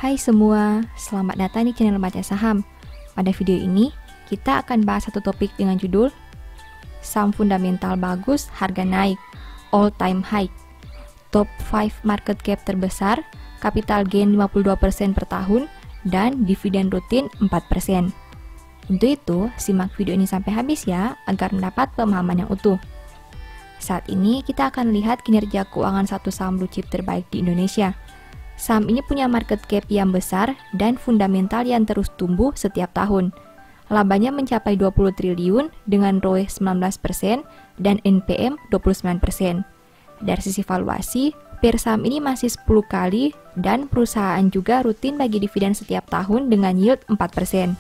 Hai semua, selamat datang di channel Baca Saham. Pada video ini, kita akan bahas satu topik dengan judul Saham fundamental bagus, harga naik, all time high. Top 5 market cap terbesar, capital gain 52% per tahun, dan dividen rutin 4%. Untuk itu, simak video ini sampai habis ya, agar mendapat pemahaman yang utuh. Saat ini, kita akan lihat kinerja keuangan satu saham blue chip terbaik di Indonesia. Saham ini punya market cap yang besar dan fundamental yang terus tumbuh setiap tahun. Labanya mencapai 20 triliun dengan ROE 19% dan NPM 29%. Dari sisi valuasi, peer saham ini masih 10 kali dan perusahaan juga rutin bagi dividen setiap tahun dengan yield 4%.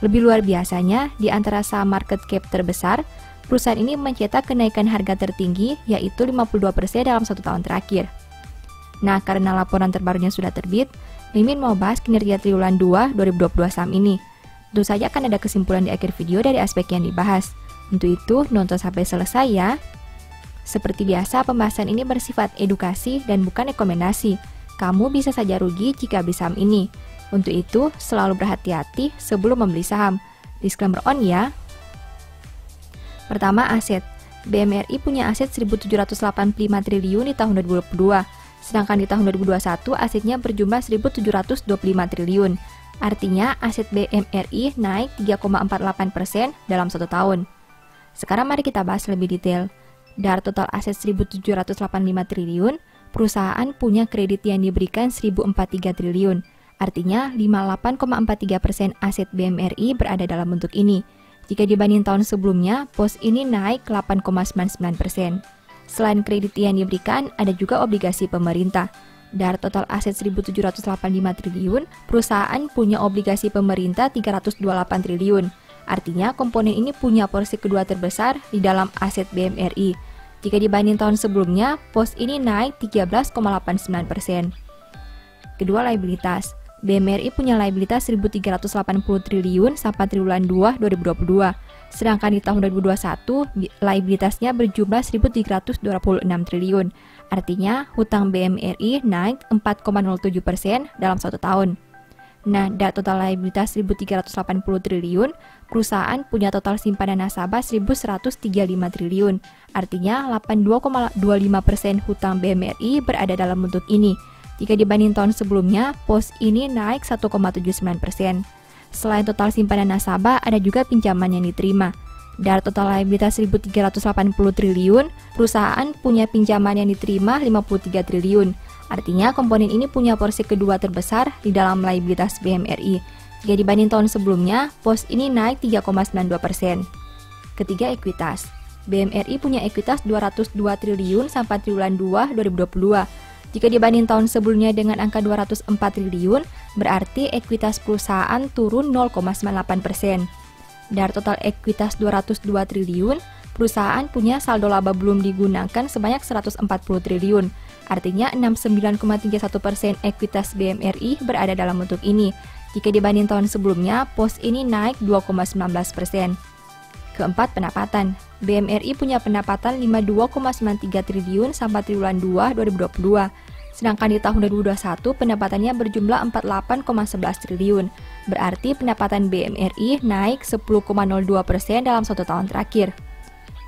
Lebih luar biasanya, di antara saham market cap terbesar, perusahaan ini mencetak kenaikan harga tertinggi yaitu 52% dalam 1 tahun terakhir. Nah, karena laporan terbarunya sudah terbit, Mimin mau bahas kinerja triwulan 2 2022 saham ini. Tentu saja akan ada kesimpulan di akhir video dari aspek yang dibahas. Untuk itu, nonton sampai selesai ya. Seperti biasa, pembahasan ini bersifat edukasi dan bukan rekomendasi. Kamu bisa saja rugi jika beli saham ini. Untuk itu, selalu berhati-hati sebelum membeli saham. Disclaimer on ya. Pertama, aset. BMRI punya aset 1.785 triliun di tahun 2022. Sedangkan di tahun 2021 asetnya berjumlah 1.725 triliun. Artinya aset BMRI naik 3,48% dalam 1 tahun. Sekarang mari kita bahas lebih detail. Dari total aset 1.785 triliun, perusahaan punya kredit yang diberikan 1.043 triliun. Artinya 58,43% aset BMRI berada dalam bentuk ini. Jika dibanding tahun sebelumnya, pos ini naik 8,99%. Selain kredit yang diberikan, ada juga obligasi pemerintah. Dari total aset 1.785 triliun, perusahaan punya obligasi pemerintah 328 triliun. Artinya komponen ini punya porsi kedua terbesar di dalam aset BMRI. Jika dibanding tahun sebelumnya, pos ini naik 13,89%. Kedua, liabilitas. BMRI punya liabilitas 1.380 triliun sampai triwulan 2 2022. Sedangkan di tahun 2021, liabilitasnya berjumlah 1.326 triliun. Artinya, hutang BMRI naik 4,07% dalam 1 tahun. Nah, dari total liabilitas 1.380 triliun, perusahaan punya total simpanan nasabah 1.135 triliun. Artinya, 82,25% hutang BMRI berada dalam bentuk ini. Jika dibanding tahun sebelumnya, pos ini naik 1,79%. Selain total simpanan nasabah, ada juga pinjaman yang diterima. Dari total liabilitas 1.380 triliun, perusahaan punya pinjaman yang diterima 53 triliun. Artinya komponen ini punya porsi kedua terbesar di dalam liabilitas BMRI. Jika dibanding tahun sebelumnya, pos ini naik 3,92%. Ketiga, ekuitas. BMRI punya ekuitas 202 triliun sampai triwulan 2 2022. Jika dibanding tahun sebelumnya dengan angka 204 triliun, berarti ekuitas perusahaan turun 0,98%. Dari total ekuitas 202 triliun, perusahaan punya saldo laba belum digunakan sebanyak 140 triliun. Artinya 69,31% ekuitas BMRI berada dalam bentuk ini. Jika dibanding tahun sebelumnya, pos ini naik 2,19%. Keempat, pendapatan. BMRI punya pendapatan 52,93 triliun sampai triwulan 2 2022. Sedangkan di tahun 2021 pendapatannya berjumlah 48,11 triliun. Berarti pendapatan BMRI naik 10,02% dalam 1 tahun terakhir.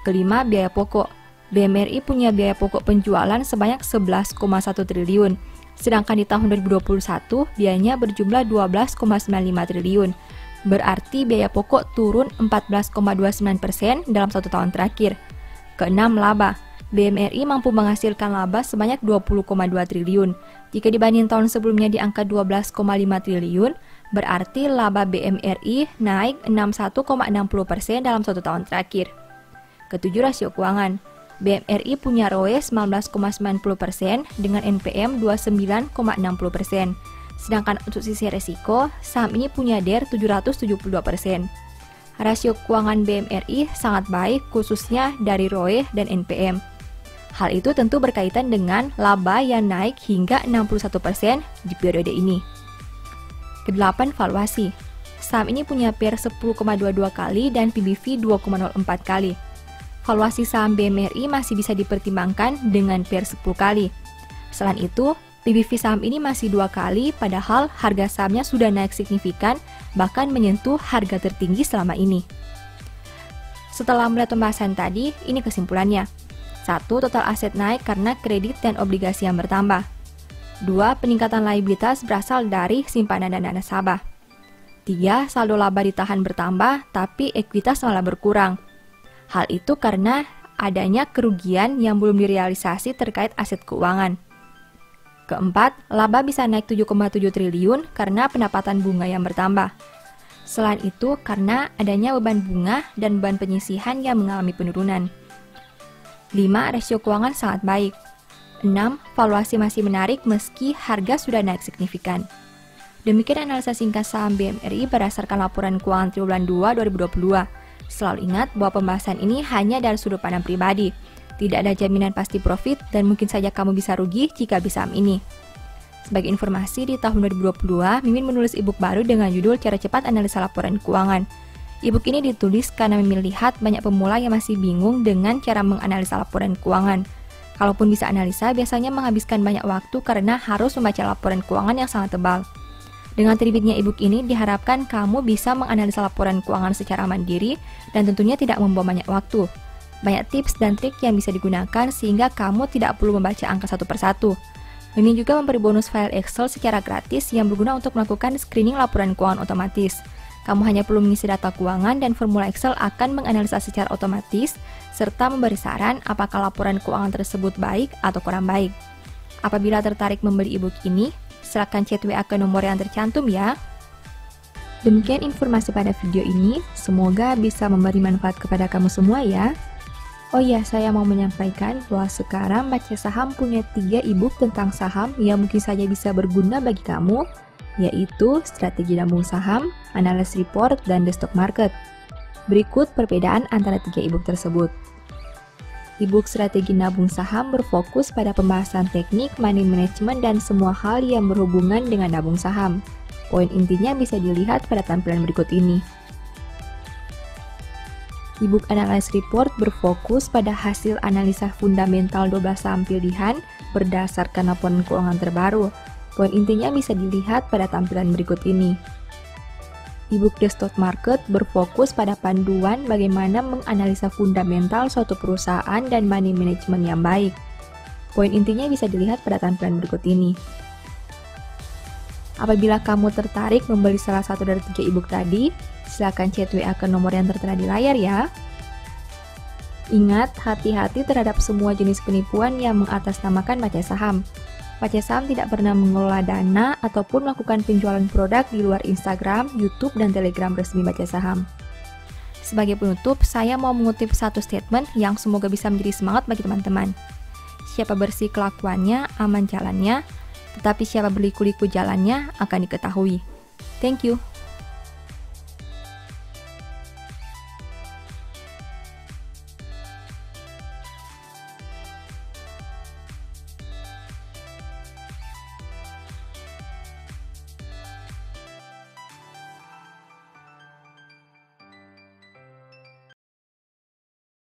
Kelima, biaya pokok. BMRI punya biaya pokok penjualan sebanyak 11,1 triliun. Sedangkan di tahun 2021 biayanya berjumlah 12,95 triliun. Berarti biaya pokok turun 14,29% dalam 1 tahun terakhir. Keenam, laba. BMRI mampu menghasilkan laba sebanyak 20,2 triliun. Jika dibanding tahun sebelumnya di angka 12,5 triliun, berarti laba BMRI naik 61,60% dalam 1 tahun terakhir. Ketujuh, rasio keuangan. BMRI punya ROE 19,90% dengan NPM 29,60%. Sedangkan untuk sisi resiko, saham ini punya DER 772%. Rasio keuangan BMRI sangat baik khususnya dari ROE dan NPM. Hal itu tentu berkaitan dengan laba yang naik hingga 61% di periode ini. Kedelapan, valuasi. Saham ini punya PER 10,22 kali dan PBV 2,04 kali. Valuasi saham BMRI masih bisa dipertimbangkan dengan PER 10 kali. Selain itu, PBV saham ini masih 2 kali, padahal harga sahamnya sudah naik signifikan, bahkan menyentuh harga tertinggi selama ini. Setelah melihat pembahasan tadi, ini kesimpulannya. 1. Total aset naik karena kredit dan obligasi yang bertambah. 2. Peningkatan liabilitas berasal dari simpanan dana nasabah. 3. Saldo laba ditahan bertambah, tapi ekuitas malah berkurang. Hal itu karena adanya kerugian yang belum direalisasi terkait aset keuangan. Keempat, laba bisa naik 7,7 triliun karena pendapatan bunga yang bertambah. Selain itu, karena adanya beban bunga dan beban penyisihan yang mengalami penurunan. 5. Rasio keuangan sangat baik. 6. Valuasi masih menarik meski harga sudah naik signifikan. Demikian analisa singkat saham BMRI berdasarkan laporan keuangan triwulan 2 2022. Selalu ingat bahwa pembahasan ini hanya dari sudut pandang pribadi. Tidak ada jaminan pasti profit dan mungkin saja kamu bisa rugi jika beli saham ini. Sebagai informasi, di tahun 2022, Mimin menulis e-book baru dengan judul Cara Cepat Analisa Laporan Keuangan. E-book ini ditulis karena Mimin lihat banyak pemula yang masih bingung dengan cara menganalisa laporan keuangan. Kalaupun bisa analisa, biasanya menghabiskan banyak waktu karena harus membaca laporan keuangan yang sangat tebal. Dengan terbitnya e-book ini, diharapkan kamu bisa menganalisa laporan keuangan secara mandiri dan tentunya tidak membawa banyak waktu. Banyak tips dan trik yang bisa digunakan sehingga kamu tidak perlu membaca angka satu persatu. Mimin juga memberi bonus file Excel secara gratis yang berguna untuk melakukan screening laporan keuangan otomatis. Kamu hanya perlu mengisi data keuangan dan formula Excel akan menganalisa secara otomatis serta memberi saran apakah laporan keuangan tersebut baik atau kurang baik. Apabila tertarik membeli e-book ini, silakan chat WA ke nomor yang tercantum ya. Demikian informasi pada video ini, semoga bisa memberi manfaat kepada kamu semua ya. Oh iya, saya mau menyampaikan bahwa sekarang Baca Saham punya 3 e-book tentang saham yang mungkin saja bisa berguna bagi kamu, yaitu Strategi Nabung Saham, Analysis Report, dan The Stock Market. Berikut perbedaan antara 3 e-book tersebut. E-book Strategi Nabung Saham berfokus pada pembahasan teknik, money management, dan semua hal yang berhubungan dengan nabung saham. Poin intinya bisa dilihat pada tampilan berikut ini. E-book Analysis Report berfokus pada hasil analisa fundamental 12 saham pilihan berdasarkan laporan keuangan terbaru. Poin intinya bisa dilihat pada tampilan berikut ini. E-book The Stock Market berfokus pada panduan bagaimana menganalisa fundamental suatu perusahaan dan money management yang baik. Poin intinya bisa dilihat pada tampilan berikut ini. Apabila kamu tertarik membeli salah satu dari 3 e-book tadi, silakan chat WA ke nomor yang tertera di layar ya. Ingat, hati-hati terhadap semua jenis penipuan yang mengatasnamakan baca saham. Baca Saham tidak pernah mengelola dana ataupun melakukan penjualan produk di luar Instagram, YouTube, dan Telegram resmi Baca Saham. Sebagai penutup, saya mau mengutip satu statement yang semoga bisa menjadi semangat bagi teman-teman. Siapa bersih kelakuannya, aman jalannya, tetapi siapa berliku-liku jalannya akan diketahui. Thank you.